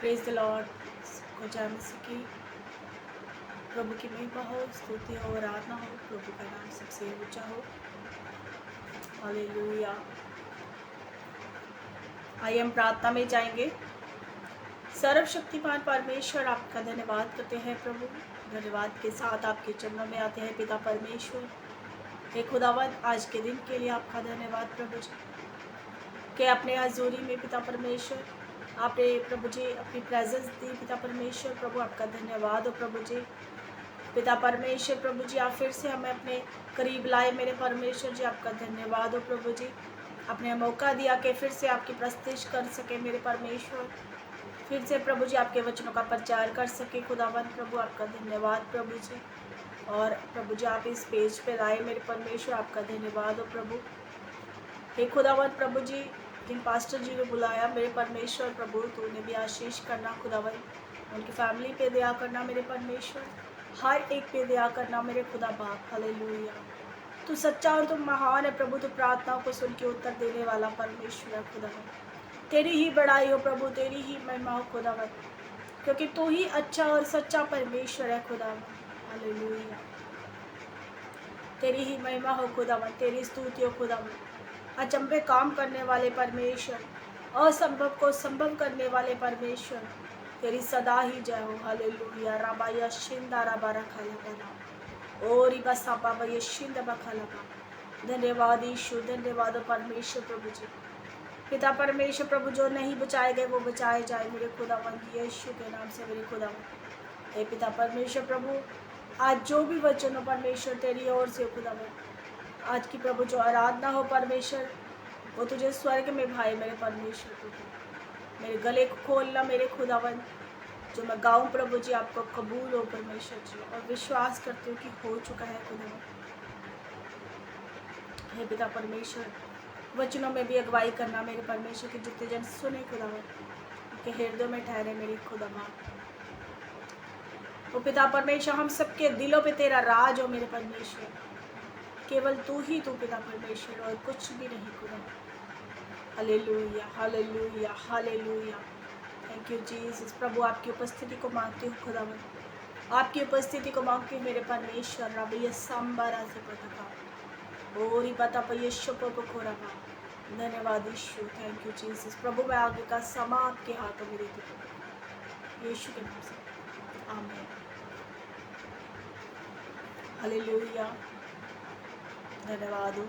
Praise the Lord. को जय मसीह की। प्रभु की महिमा हो, स्तुति हो, आराधना हो। प्रभु का नाम सबसे ऊंचा हो। हालेलुया। आइए हम प्रार्थना में जाएंगे। सर्वशक्तिमान परमेश्वर, आपका धन्यवाद करते हैं प्रभु। धन्यवाद के साथ आपके चरणों में आते हैं पिता परमेश्वर। हे खुदावंद, आज के दिन के लिए आपका धन्यवाद प्रभु जी, कि अपने हजूरी में पिता परमेश्वर आपने प्रभु जी अपनी प्रेजेंस दी। पिता परमेश्वर प्रभु, आपका धन्यवाद हो प्रभु जी। पिता परमेश्वर प्रभु जी, आप फिर से हमें अपने करीब लाए मेरे परमेश्वर जी, आपका धन्यवाद हो प्रभु जी। आपने मौका दिया कि फिर से आपकी प्रस्तुति कर सके मेरे परमेश्वर, फिर से प्रभु जी आपके वचनों का प्रचार कर सके। खुदावंद प्रभु, आपका धन्यवाद प्रभु जी। और प्रभु जी आप इस पेज पे लाए मेरे परमेश्वर, आपका धन्यवाद हो प्रभु। हे खुदावंद प्रभु जी, जिन पास्टर जी ने बुलाया मेरे परमेश्वर प्रभु, तो उन्हें भी आशीष करना खुदावंद, उनकी फैमिली पे दया करना मेरे परमेश्वर, हर एक पे दया करना मेरे खुदा बाप। हालेलुया। तू सच्चा और तुम महान है प्रभु। तू प्रार्थनाओं को सुन के उत्तर देने वाला परमेश्वर है खुदावंद। तेरी ही बड़ाई हो प्रभु, तेरी ही महिमा हो खुदावंद, क्योंकि तू ही अच्छा और सच्चा परमेश्वर है खुदावंद। हालेलुया। तेरी ही महिमा हो खुदावंद, तेरी स्तुति हो खुदावंद। अचंभे काम करने वाले परमेश्वर, असंभव को संभव करने वाले परमेश्वर, तेरी सदा ही जय हो। हालेलुया। राबाया शिंदा राबा रखा लगा और बसा बाबा ये शिंदा बखा लगा। धन्यवाद यीशु, धन्यवाद परमेश्वर प्रभु जी। पिता परमेश्वर प्रभु, जो नहीं बचाए गए वो बचाए जाए मेरे खुदावंद यीशु के नाम से मेरे खुदावंद। हे पिता परमेश्वर प्रभु, आज जो भी वचन हो परमेश्वर तेरी ओर से खुदावंद, आज की प्रभु जो आराधना हो परमेश्वर, वो तुझे स्वर्ग में भाई मेरे परमेश्वर प्रभु। मेरे गले को खोलना मेरे खुदावंद, जो मैं गाऊं प्रभु जी आपको कबूल हो परमेश्वर जी, और विश्वास करती हूँ कि हो चुका है खुदावंद। हे पिता परमेश्वर, वचनों में भी अगुवाई करना मेरे परमेश्वर की, जितने जन सुने खुदावंद उनके हृदय में ठहरे मेरे खुदावंद। वो पिता परमेश्वर, हम सबके दिलों पे तेरा राज हो मेरे परमेश्वर। केवल तू ही तू पिता परमेश्वर, और कुछ भी नहीं खुदा। Hallelujah, hallelujah, hallelujah. Thank you Jesus. प्रभु आपकी उपस्थिति को मांगती हूँ खुदावंद, आपकी उपस्थिति को मांगती हूँ मेरे परमेश्वर। रबिया सांबारा से पता और ही पता पर यीशु को खोरा पा। धन्यवाद यीशु, थैंक यू जीसस। प्रभु मैं आगे का समा आपके हाथों में देती हूँ यीशु के नाम से, आमीन। हालेलुया, धन्यवाद हो।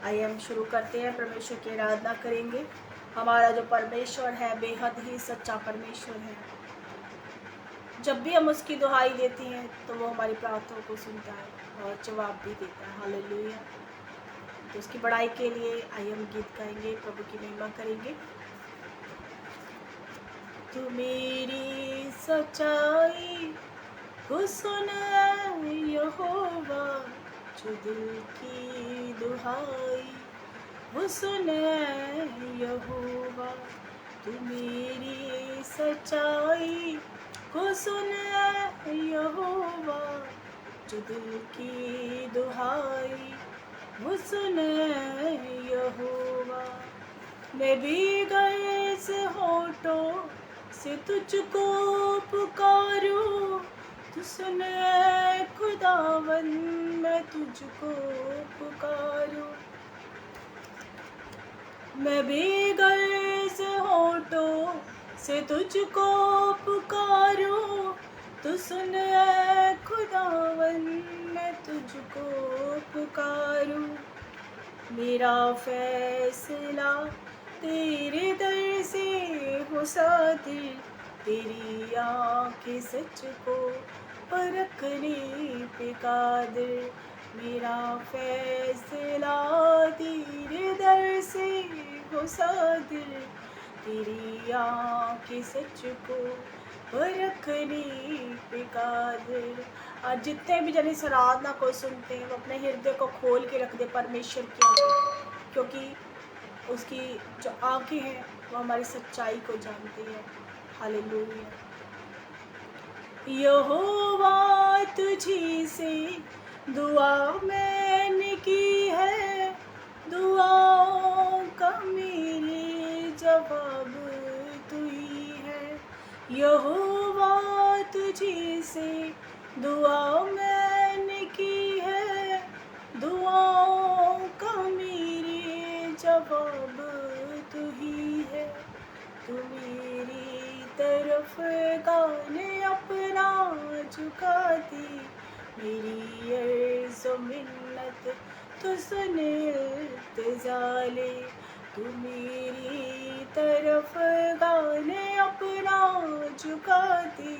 आइए हम शुरू करते हैं, परमेश्वर की आराधना करेंगे। हमारा जो परमेश्वर है बेहद ही सच्चा परमेश्वर है। जब भी हम उसकी दुहाई देते हैं तो वो हमारी प्रार्थनाओं को सुनता है और जवाब भी देता है। हालेलुया। तो उसकी बड़ाई के लिए आइए हम गीत गाएंगे, प्रभु की महिमा करेंगे। तू मेरी सच्चाई को सुन यहोवा, जो दिल की दुहाई वो सुन यहोवा। तू मेरी सच्चाई को सुन यहोवा, जो दिल की दुहाई वो सुन यहोवा। मैं भी गए से होठों से तुझको पुकारूं, तू सुन खुदावन मैं तुझको पुकारूं। मैं भी गए से होठों से तुझको पुकारूं, तू सुन खुदावन मैं तुझको पुकारूं। मेरा फैसला तेरे दर से हो सादिर, तेरी आँखें सच को परखने पे कादिर। मेरा फैसला तेरे दर से हो सादिर, तेरी आँखें सच को परखने पे कादिर। आज जितने भी जन इस आराधना को सुनते हैं वो अपने हृदय को खोल के रख दे परमेश्वर की आगे, क्योंकि उसकी जो आँखें हैं वो हमारी सच्चाई को जानती है। हालेलुया। यहोवा तुझी से दुआ मैंने की है, दुआओं का मेरे जवाब तू ही यहोवा तुझी से दुआ मैंने की है, दुआओं का मेरे जवाब तू ही है। तू मेरी तरफ गाने अपना झुकाती, मेरी अर्ज़ो मिन्नत तू सुन इल्तिज़ाले। तू मेरी तरफ गाने अपना झुकाती,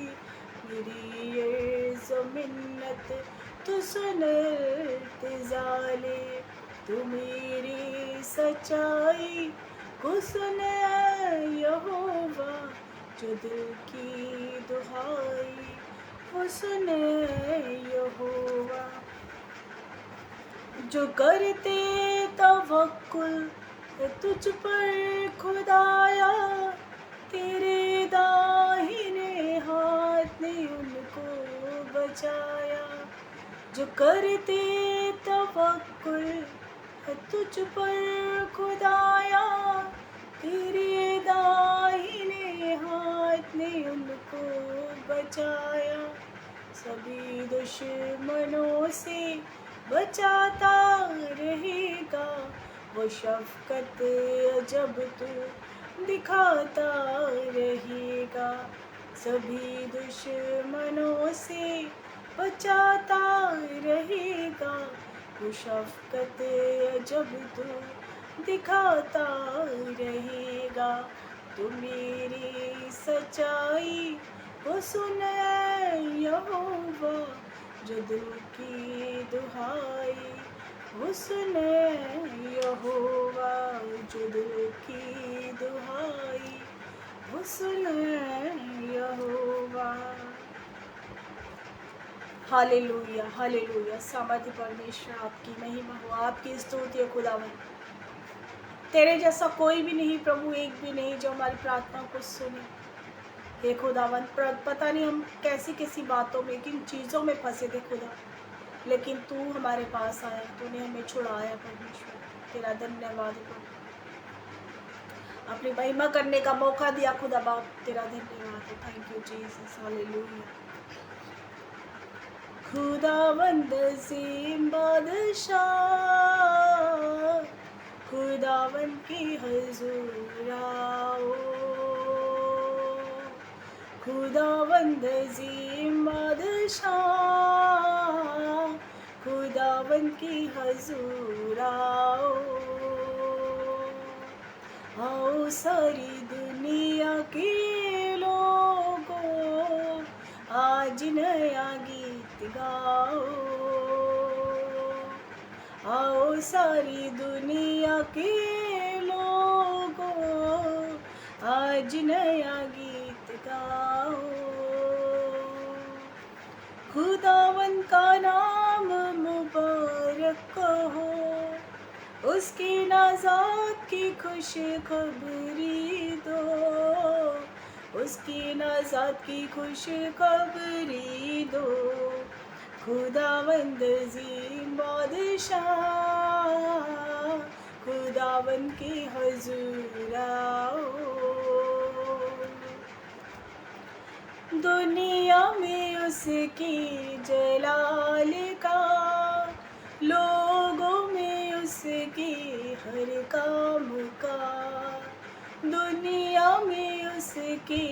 मेरी अर्ज़ो मिन्नत तू सुन इल्तिज़ाले। तू मेरी सच्चाई को सुन यहोवा, जो दिल की दुहाई वो सुन यहोवा। जो करते तवक्कुल तुझ पर खुदाया, तेरे दाहिने हाथ ने उनको बचाया। जो करते तवक्कुल तुझ पर खुदाया, तेरे दाहिने हाथ ने उनको बचाया। सभी दुश्मनों से बचाता रहेगा, वो शफ़क़त जब तू दिखाता रहेगा। सभी दुश्मनों से बचाता रहेगा, वो शफ़क़त जब तू दिखाता रहेगा। तू मेरी सच्चाई वो सुन यहोवा, जो दिल की दुहाई वो सुन यहोवा। जो दिल की दुहाई वो सुन यहोवा। Hallelujah, hallelujah. सामर्थ्य परमेश्वर आपकी महिमा हो, आपकी स्तुति है खुदावन। तेरे जैसा कोई भी नहीं प्रभु, एक भी नहीं जो हमारी प्रार्थना को सुने। हे खुदावन, पता नहीं हम कैसी कैसी बातों में, किन चीज़ों में फंसे थे खुदा, लेकिन तू हमारे पास आया, तूने हमें छुड़ाया परमेश्वर। तेरा धन्यवाद प्रभु, अपनी महिमा करने का मौका दिया खुदा बाप, तेरा धन्यवाद। Thank you Jesus, hallelujah. खुदावंद अज़ीम बादशाह, खुदावन की हुज़ूर आओ। खुदावंद अज़ीम बादशाह, खुदावन की हुज़ूर आओ। आओ सारी दुनिया के लोगों, आज नया गीत गाओ। आओ सारी दुनिया के लोगों, आज नया गीत गाओ। खुदावन का नाम मुबारक हो, उसकी नाज़ात की खुशखबरी दो, उसकी नाज़ात की खुशखबरी दो। खुदावंद अज़ीम बादशाह, खुदावन की हुज़ूर आओ। दुनिया में उसकी जलाल का, लोगों में उसकी हर काम का। दुनिया में उसकी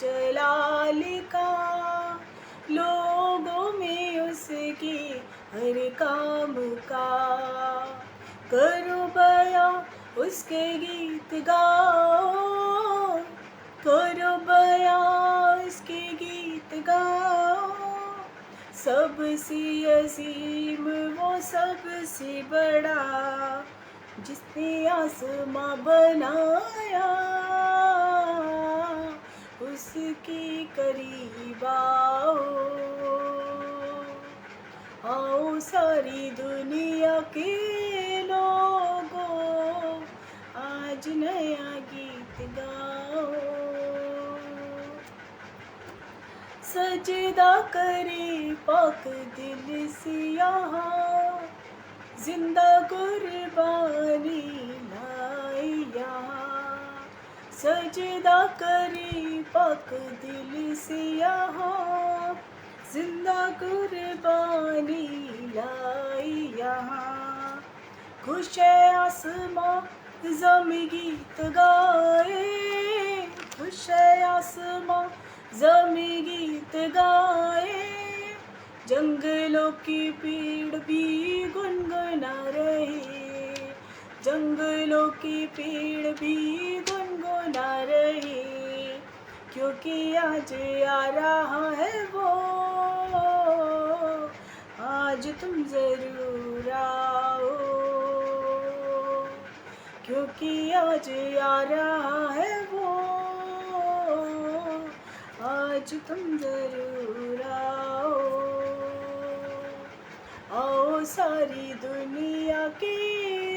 जलाल का, लोगों में उसकी हर काम का। करो बयां उसके गीत गाओ, करो बयां उसके गीत गाओ। सबसे अजीम वो सबसे बड़ा, जिसने आसमां बनाया, उसके करीब आओ। आओ सारी दुनिया के लोगों, आज नया गीत गाओ। सजदा करे पाक दिल से यहाँ, जिंदा कुर्बानी लाई यहाँ। सजदा करे पाक दिल से यहाँ, जिंदा कुर्बानी लाई यहाँ। खुश है आसमां ज़मी गीत गाए, खुश है आसमां ज़मी गीत गाए। जंगलों की पीड़ भी गुनगुना रही, जंगलों की पीड़ भी गुनगुना रही। क्योंकि आज आ रहा है वो, आज तुम ज़रूर आओ। क्योंकि आज आ रहा है वो, आज तुम ज़रूर आओ। आओ सारी दुनिया के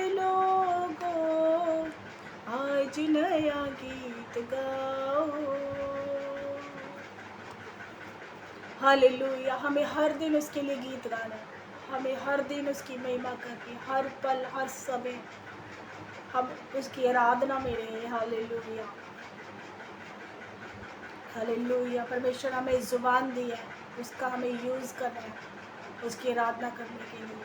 लोगों, आज नया गीत गाओ। हालेलुया। हमें हर दिन उसके लिए गीत गाना है, हमें हर दिन उसकी महिमा करनी, हर पल हर समय हम उसकी आराधना में रहे। Hallelujah, hallelujah. परमेश्वर हमें ज़ुबान दी है, उसका हमें यूज़ करना है उसकी आराधना करने के लिए,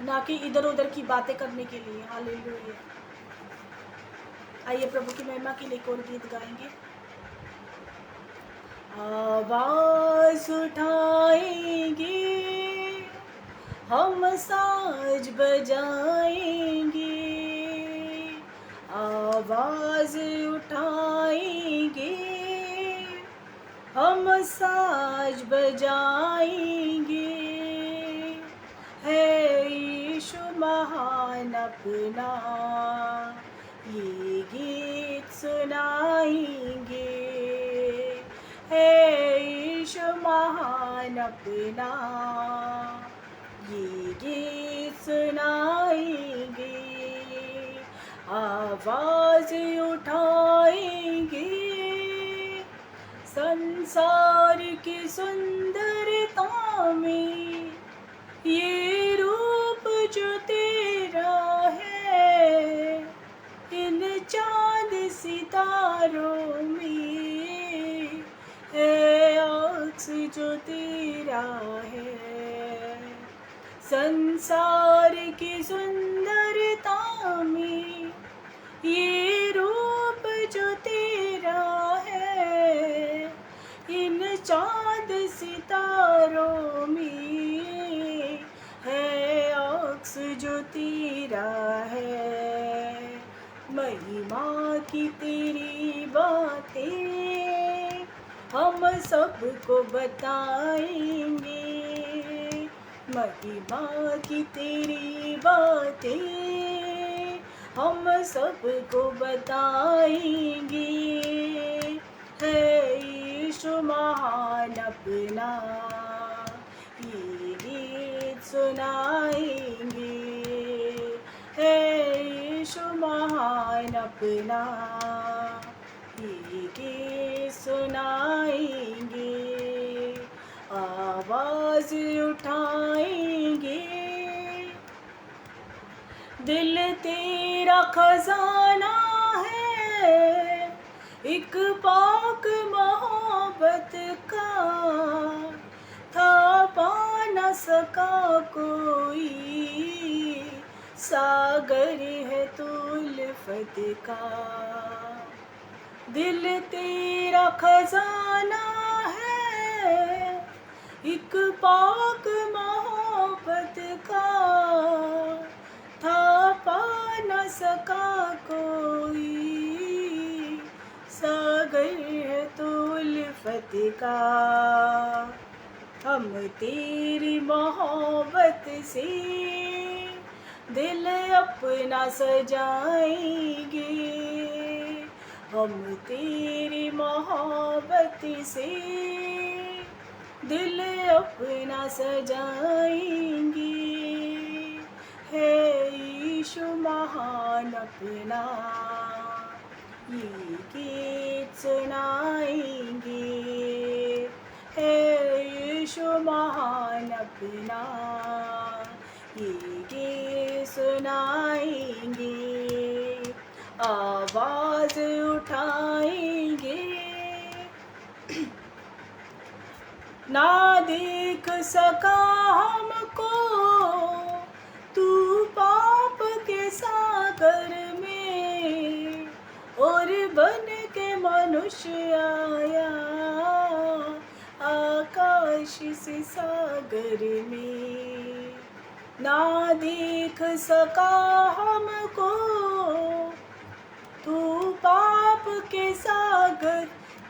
ना कि इधर उधर की बातें करने के लिए। हालेलुया। आइए प्रभु की महिमा के लिए एक और गीत गाएंगे। आवाज़ उठाएंगे हम, साज बजाएंगे, आवाज़ उठाएंगे हम, साज बजाएंगे। है यीशु महान अपना, ये गीत सुनाएंगे। है यीशु महान अपना, ये गीत सुनाएंगे। आवाज़ उठाएंगे संसार की सुंदरता में, ये रूप जो तेरा है, इन चाँद सितारों में, है अक्स जो तेरा है। संसार की सुंदरता में, ये रूप जो तेरा है, इन चाँद सितारों में, है अक्स जो तेरा है। महिमा की तेरी बातें हम सबको बताएंगे, महिमा की तेरी बातें हम सबको बताएंगे। है यीशु महान अपना, ये गीत सुनाएंगे। है यीशु महान अपना, ये गीत सुनाएंगे। आवाज़ उठाएंगे, दिल तेरा खजाना है, एक पाक मोहब्बत का, था पा न सका कोई, सागर है तू उल्फत का। दिल तेरा खजाना है, एक पाक मोहब्बत का, था पा न सका कोई, सागर है तो उल्फत का। हम तेरी मोहब्बत से दिल अपना सजाएंगे, हम तेरी मोहब्बत से दिल अपना सजाएंगे। है यीशु महान अपना, ये गीत सुनाएंगे। है यीशु महान अपना, ये गीत सुनाएंगे। आवाज़ उठाएंगे। ना देख सका हमको तू पाप के सागर में, और बन के मनुष्य आया आकाश से सागर में। ना देख सका हमको तू पाप के सागर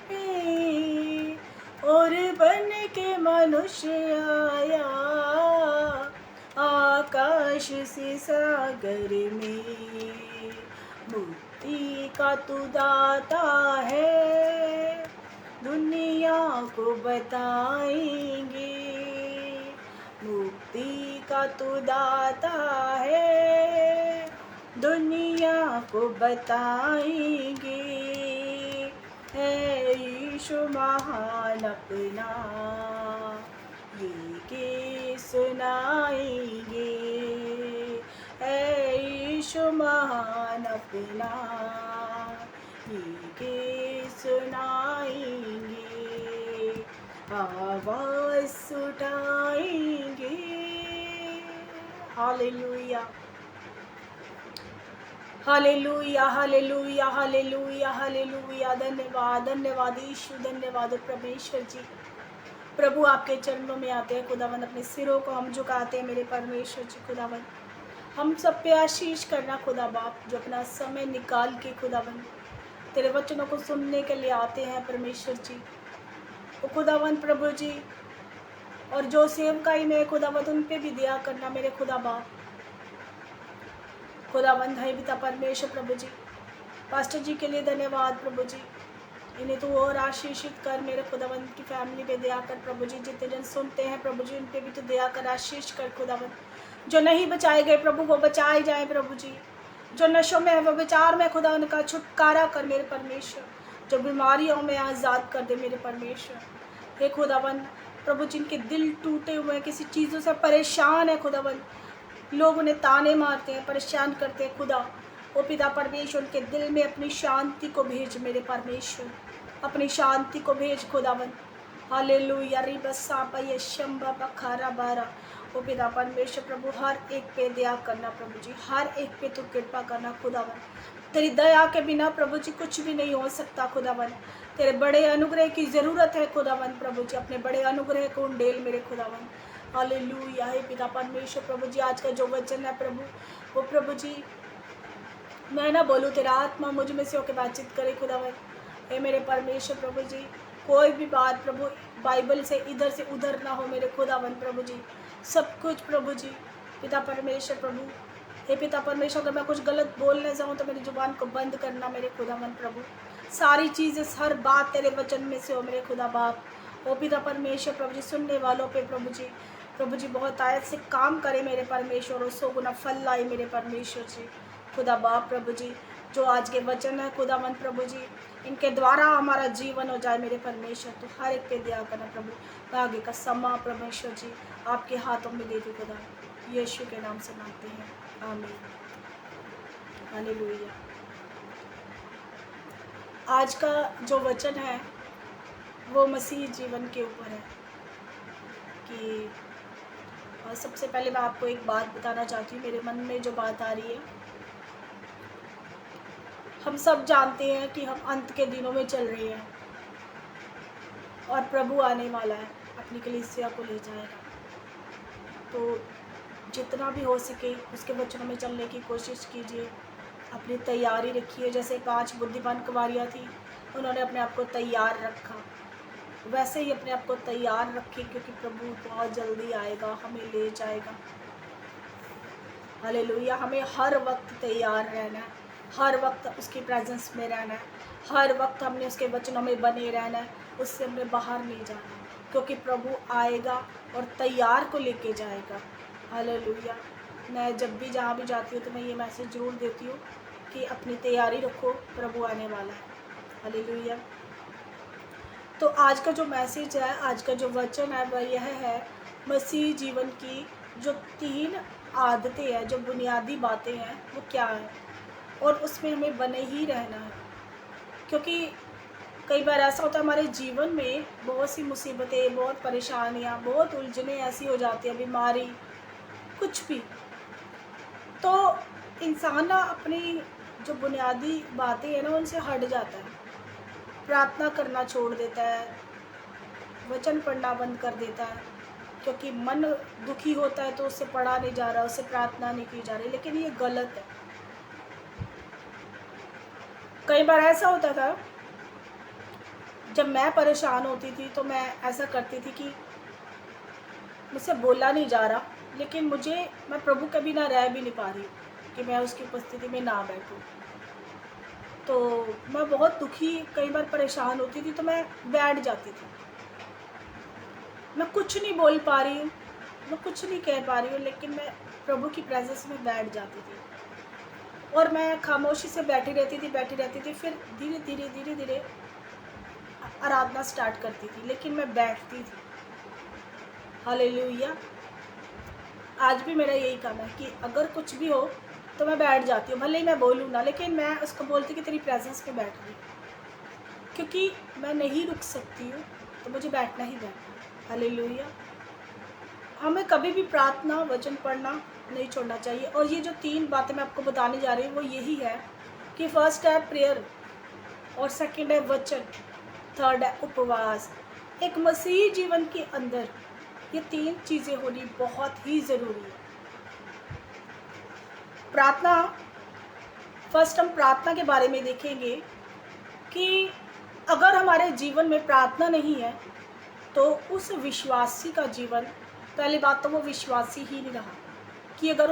में, और बन के मनुष्य आया आकाश से सागर में। मुक्ति का तू दाता है, दुनिया को बताएंगे। मुक्ति का तू दाता है, दुनिया को बताएंगे। है यीशु महान अपना, ये के सुनाएंगे। है यीशु महान अपना, ये के सुनाएंगे। आवाज़ उठाएंगे। Hallelujah, hallelujah, hallelujah, hallelujah, hallelujah. धन्यवाद, धन्यवाद यीशु, धन्यवाद परमेश्वर जी। प्रभु आपके चरणों में आते हैं खुदावन, अपने सिरों को हम झुकाते हैं मेरे परमेश्वर जी। खुदावन हम सब पे आशीष करना खुदा बाप, जो अपना समय निकाल के खुदावन तेरे वचनों को सुनने के लिए आते हैं परमेश्वर जी। वो खुदावन प्रभु जी, और जो सेवकाई में खुदावन उन पे भी दया करना मेरे खुदा बाप। खुदावन है पिता परमेश्वर प्रभु जी, पास्टर जी के लिए धन्यवाद प्रभु जी। इन्हें तो और आशीषित कर मेरे खुदावन की फैमिली पे दया कर प्रभु जी। जितने जन सुनते हैं प्रभु जी, उन पे भी तो दया कर, आशीष कर खुदावन। जो नहीं बचाए गए प्रभु, वो बचाए जाए प्रभु जी। जो नशों में है वो विचार में खुदा उनका छुटकारा कर मेरे परमेश्वर। जो बीमारियों में आज़ाद कर दे मेरे परमेश्वर। हे खुदावन प्रभु, जिनके दिल टूटे हुए हैं, किसी चीज़ों से परेशान है खुदावन, लोग उन्हें ताने मारते हैं, परेशान करते हैं खुदा, ओ पिता परमेश्वर उनके दिल में अपनी शांति को भेज मेरे परमेश्वर, अपनी शांति को भेज खुदावन। हालेलुया री बसा पय शंबा बखारा बारा। ओ पिता परमेश्वर प्रभु, हर एक पे दया करना प्रभु जी, हर एक पे तो कृपा करना खुदावन। तेरी दया के बिना प्रभु जी कुछ भी नहीं हो सकता खुदावन। तेरे बड़े अनुग्रह की ज़रूरत है खुदावन प्रभु जी, अपने बड़े अनुग्रह को उंडेल मेरे खुदावन। हालेलुया हे पिता परमेश्वर प्रभु जी, आज का जो वचन है प्रभु, वो प्रभु जी मैं ना बोलूँ, तेरा आत्मा मुझ में से होकर बातचीत करे खुदावन। हे मेरे परमेश्वर प्रभु जी, कोई भी बात प्रभु बाइबल से इधर से उधर ना हो मेरे खुदावन प्रभु जी। सब कुछ प्रभु जी पिता परमेश्वर प्रभु, हे पिता परमेश्वर, अगर मैं कुछ गलत बोलने जाऊँ तो मेरी जुबान को बंद करना मेरे खुदावन प्रभु। सारी चीज़ें, हर बात तेरे वचन में से हो मेरे खुदा बाप। ओ पिता परमेश्वर प्रभु जी, सुनने वालों पे प्रभु जी बहुत आयत से काम करे मेरे परमेश्वर, और 100 गुना फल लाए मेरे परमेश्वर जी खुदा बाप प्रभु जी। जो आज के वचन है खुदावन प्रभु जी, इनके द्वारा हमारा जीवन हो जाए मेरे परमेश्वर। तो हर एक पे दया करना प्रभु। आगे का समा परमेश्वर जी आपके हाथों में दे दी खुदा, यीशु के नाम से मांगते हैं, आमीन। हालेलुया। आज का जो वचन है वो मसीह जीवन के ऊपर है कि सबसे पहले मैं आपको एक बात बताना चाहती हूँ, मेरे मन में जो बात आ रही है। हम सब जानते हैं कि हम अंत के दिनों में चल रहे हैं और प्रभु आने वाला है, अपनी कलीसिया को ले जाएगा। तो जितना भी हो सके उसके वचनों में चलने की कोशिश कीजिए, अपनी तैयारी रखिए। जैसे 5 बुद्धिमान कुमारियाँ थी, उन्होंने अपने आप को तैयार रखा, वैसे ही अपने आप को तैयार रखिए, क्योंकि प्रभु बहुत जल्दी आएगा, हमें ले जाएगा। हालेलुया। हमें हर वक्त तैयार रहना है, हर वक्त उसकी प्रेजेंस में रहना है, हर वक्त हमने उसके वचनों में बने रहना है, उससे हमने बाहर नहीं जाना, क्योंकि प्रभु आएगा और तैयार को लेके जाएगा। हालेलुया। मैं जब भी जहाँ भी जाती हूँ तो मैं ये मैसेज ज़रूर देती हूँ कि अपनी तैयारी रखो, प्रभु आने वाला है। हालेलुया। तो आज का जो मैसेज है, आज का जो वचन है वह यह है, मसीह जीवन की जो 3 आदतें हैं, जो बुनियादी बातें हैं वो क्या है, और उसमें हमें बने ही रहना है। क्योंकि कई बार ऐसा होता है हमारे जीवन में बहुत सी मुसीबतें, बहुत परेशानियाँ, बहुत उलझनें ऐसी हो जाती हैं, बीमारी, कुछ भी। तो इंसान ना अपनी जो बुनियादी बातें हैं ना उनसे हट जाता है, प्रार्थना करना छोड़ देता है, वचन पढ़ना बंद कर देता है, क्योंकि मन दुखी होता है तो उससे पढ़ा नहीं जा रहा, उससे प्रार्थना नहीं की जा रही, लेकिन ये गलत है। कई बार ऐसा होता था जब मैं परेशान होती थी तो मैं ऐसा करती थी कि मुझसे बोला नहीं जा रहा, लेकिन मैं प्रभु के बिना रह भी नहीं पा रही कि मैं उसकी उपस्थिति में ना बैठूं। तो मैं बहुत दुखी, कई बार परेशान होती थी तो मैं बैठ जाती थी। मैं कुछ नहीं बोल पा रही हूँ, मैं कुछ नहीं कह पा रही हूँ, लेकिन मैं प्रभु की प्रेजेंस में बैठ जाती थी और मैं खामोशी से बैठी रहती थी। फिर धीरे धीरे धीरे धीरे आराधना स्टार्ट करती थी, लेकिन मैं बैठती थी। हालेलुया। आज भी मेरा यही काम है कि अगर कुछ भी हो तो मैं बैठ जाती हूँ, भले ही मैं बोलूँ ना, लेकिन मैं उसको बोलती कि तेरी प्रेजेंस में बैठ रही, क्योंकि मैं नहीं रुक सकती हूँ, तो मुझे बैठना ही बैठना। हालेलुया। हमें कभी भी प्रार्थना, वचन पढ़ना नहीं छोड़ना चाहिए। और ये जो 3 बातें मैं आपको बताने जा रही हूँ वो यही है कि फर्स्ट है प्रेयर, और सेकंड है वचन, थर्ड है उपवास। एक मसीही जीवन के अंदर ये 3 चीज़ें होनी बहुत ही ज़रूरी है। प्रार्थना, फर्स्ट हम प्रार्थना के बारे में देखेंगे कि अगर हमारे जीवन में प्रार्थना नहीं है तो उस विश्वासी का जीवन, पहली बात तो वो विश्वासी ही नहीं रहा, कि अगर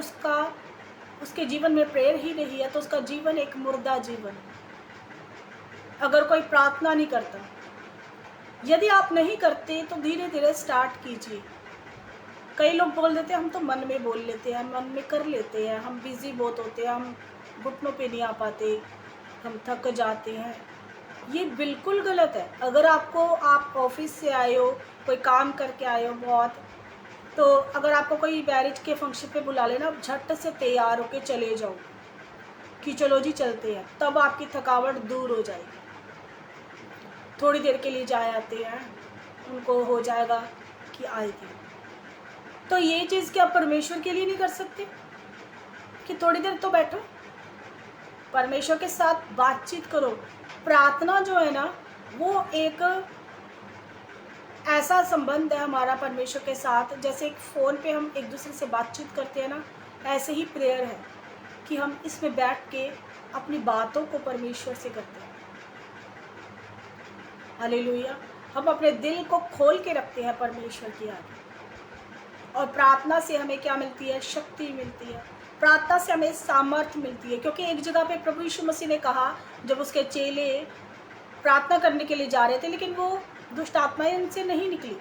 उसके जीवन में प्रेयर ही नहीं है तो उसका जीवन एक मुर्दा जीवन है। अगर कोई प्रार्थना नहीं करता, यदि आप नहीं करते तो धीरे धीरे स्टार्ट कीजिए। कई लोग बोल देते हैं हम तो मन में बोल लेते हैं, मन में कर लेते हैं, हम बिज़ी बहुत होते हैं, हम घुटनों पे नहीं आ पाते, हम थक जाते हैं। ये बिल्कुल गलत है। अगर आप ऑफिस से आए हो, कोई काम करके आए हो बहुत, तो अगर आपको कोई मैरिज के फंक्शन पे बुला लेना, आप झट से तैयार होके चले जाओ कि चलो जी चलते हैं, तब आपकी थकावट दूर हो जाएगी। थोड़ी देर के लिए जाए आते हैं, उनको हो जाएगा कि आए थे। तो ये चीज़ क्या परमेश्वर के लिए नहीं कर सकते कि थोड़ी देर तो बैठो, परमेश्वर के साथ बातचीत करो। प्रार्थना जो है ना वो एक ऐसा संबंध है हमारा परमेश्वर के साथ, जैसे एक फ़ोन पे हम एक दूसरे से बातचीत करते हैं ना, ऐसे ही प्रेयर है कि हम इसमें बैठ के अपनी बातों को परमेश्वर से करते हैं। हालेलुया। हम अपने दिल को खोल के रखते हैं परमेश्वर के आगे, और प्रार्थना से हमें क्या मिलती है? शक्ति मिलती है। प्रार्थना से हमें सामर्थ्य मिलती है, क्योंकि एक जगह पे प्रभु यीशु मसीह ने कहा, जब उसके चेले प्रार्थना करने के लिए जा रहे थे लेकिन वो दुष्ट आत्माएं उनसे नहीं निकली,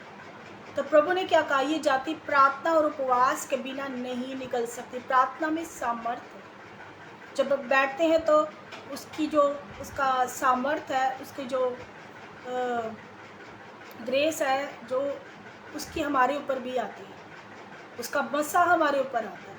तो प्रभु ने क्या कहा? ये जाति प्रार्थना और उपवास के बिना नहीं निकल सकती। प्रार्थना में सामर्थ्य है। जब हम बैठते हैं तो उसका सामर्थ्य है, उसकी जो ग्रेस है, जो उसकी हमारे ऊपर भी आती है, उसका मसा हमारे ऊपर आता है,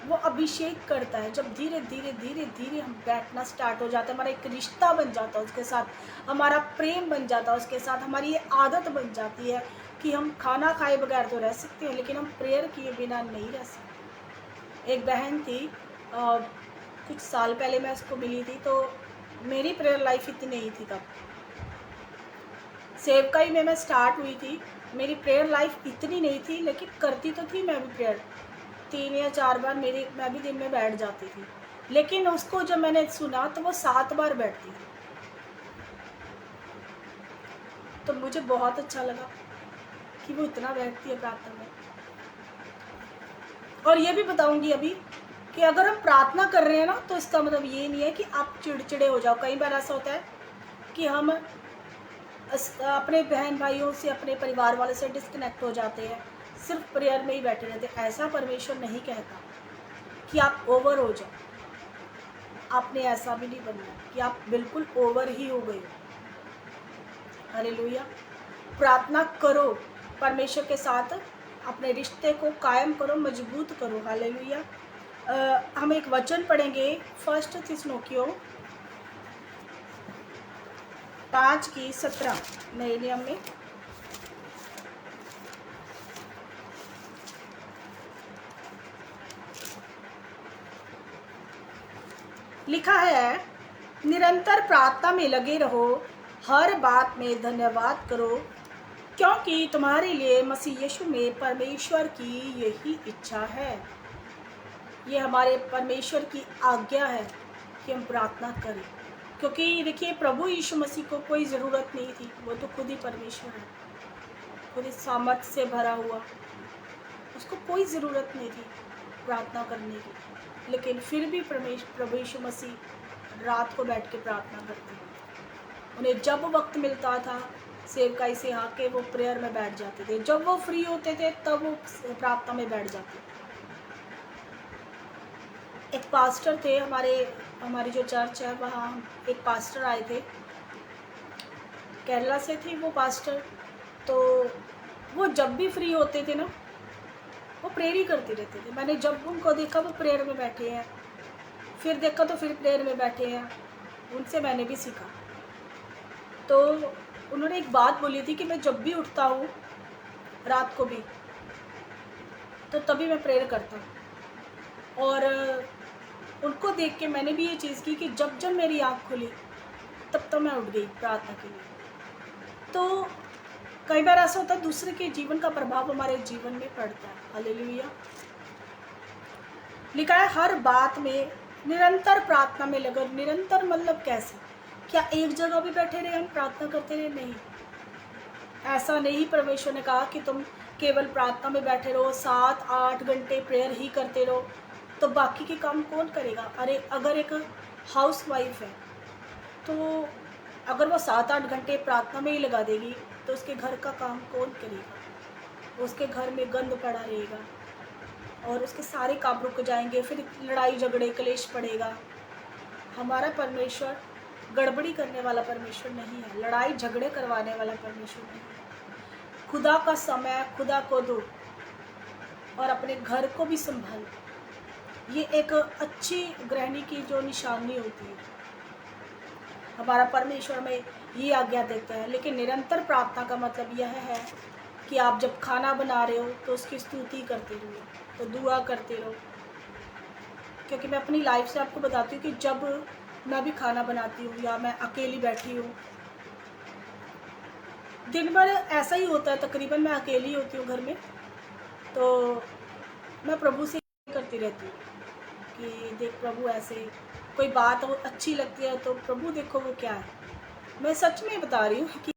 वो अभिषेक करता है। जब धीरे धीरे धीरे धीरे हम बैठना स्टार्ट हो जाता है, हमारा एक रिश्ता बन जाता है उसके साथ, हमारा प्रेम बन जाता है उसके साथ, हमारी ये आदत बन जाती है कि हम खाना खाए बगैर तो रह सकते हैं, लेकिन हम प्रेयर किए बिना नहीं रह सकते। एक बहन थी, कुछ साल पहले मैं उसको मिली थी, तो मेरी प्रेयर लाइफ इतनी नहीं थी। तब सेवकाई में मैं स्टार्ट हुई थी, मेरी प्रेयर लाइफ इतनी नहीं थी, लेकिन करती तो थी मैं भी प्रेयर 3 या 4 बार मैं भी दिन में बैठ जाती थी। लेकिन उसको जब मैंने सुना तो वो 7 बार बैठती थी, तो मुझे बहुत अच्छा लगा कि वो इतना बैठती है प्रार्थना में। और ये भी बताऊंगी अभी कि अगर हम प्रार्थना कर रहे हैं ना, तो इसका मतलब ये नहीं है कि आप चिड़चिड़े हो जाओ। कई बार ऐसा होता है कि हम अपने बहन भाइयों से, अपने परिवार वाले से डिस्कनेक्ट हो जाते हैं, सिर्फ प्रेयर में ही बैठे रहते हैं। ऐसा परमेश्वर नहीं कहता कि आप ओवर हो जाओ। आपने ऐसा भी नहीं बनना कि आप बिल्कुल ओवर ही हो गए। हालेलुया। प्रार्थना करो, परमेश्वर के साथ अपने रिश्ते को कायम करो, मजबूत करो। हालेलुया। हम एक वचन पढ़ेंगे, 1 थिस्सलुनीकियों 5:17 नए नियम में लिखा है, निरंतर प्रार्थना में लगे रहो, हर बात में धन्यवाद करो, क्योंकि तुम्हारे लिए मसीह यीशु में परमेश्वर की यही इच्छा है। ये हमारे परमेश्वर की आज्ञा है कि हम प्रार्थना करें, क्योंकि देखिए प्रभु यीशु मसीह को कोई ज़रूरत नहीं थी, वो तो खुद ही परमेश्वर है, खुद ही सामर्थ्य से भरा हुआ, उसको कोई ज़रूरत नहीं थी प्रार्थना करने की, लेकिन फिर भी प्रभु यीशु मसीह रात को बैठ के प्रार्थना करते हैं। उन्हें जब वक्त मिलता था सेवकाई से आके वो प्रेयर में बैठ जाते थे, जब वो फ्री होते थे तब वो प्रार्थना में बैठ जाते थे। एक पास्टर थे हमारी जो चर्च है वहाँ एक पास्टर आए थे, केरला से थे वो पास्टर। तो वो जब भी फ्री होते थे ना वो प्रेयर ही करते रहते थे। मैंने जब उनको देखा वो प्रेयर में बैठे हैं, फिर देखा तो फिर प्रेयर में बैठे हैं, उनसे मैंने भी सीखा। तो उन्होंने एक बात बोली थी कि मैं जब भी उठता हूँ रात को भी तो तभी मैं प्रेयर करता हूँ। और उनको देख के मैंने भी ये चीज़ की कि जब जब मेरी आँख खुली तब तो मैं उठ गई प्रार्थना के लिए। तो कई बार ऐसा होता है दूसरे के जीवन का प्रभाव हमारे जीवन में पड़ता है। हालेलुया। लिखा है हर बात में निरंतर प्रार्थना में लगो। निरंतर मतलब कैसे? क्या एक जगह भी बैठे रहे हम प्रार्थना करते रहे? नहीं, ऐसा नहीं। परमेश्वर ने कहा कि तुम केवल प्रार्थना में बैठे रहो, 7-8 घंटे प्रेयर ही करते रहो, तो बाकी के काम कौन करेगा? अरे अगर एक हाउस वाइफ है तो अगर वो 7-8 घंटे प्रार्थना में ही लगा देगी तो उसके घर का काम कौन करेगा? उसके घर में गंद पड़ा रहेगा और उसके सारे काम रुक जाएंगे, फिर लड़ाई झगड़े कलेश पड़ेगा। हमारा परमेश्वर गड़बड़ी करने वाला परमेश्वर नहीं है, लड़ाई झगड़े करवाने वाला परमेश्वर नहीं है। खुदा का समय खुदा को दो और अपने घर को भी संभालो। ये एक अच्छी गृहिणी की जो निशानी होती है। हमारा परमेश्वर में ये आज्ञा देता है। लेकिन निरंतर प्रार्थना का मतलब यह है कि आप जब खाना बना रहे हो तो उसकी स्तुति करते रहो, तो दुआ करते रहो। क्योंकि मैं अपनी लाइफ से आपको बताती हूँ कि जब मैं भी खाना बनाती हूँ या मैं अकेली बैठी हूँ, दिन भर ऐसा ही होता है, तकरीबन मैं अकेली होती हूँ घर में, तो मैं प्रभु से करती रहती हूँ कि देख प्रभु, ऐसे कोई बात अच्छी लगती है तो प्रभु देखो वो क्या है। मैं सच में बता रही हूँ कि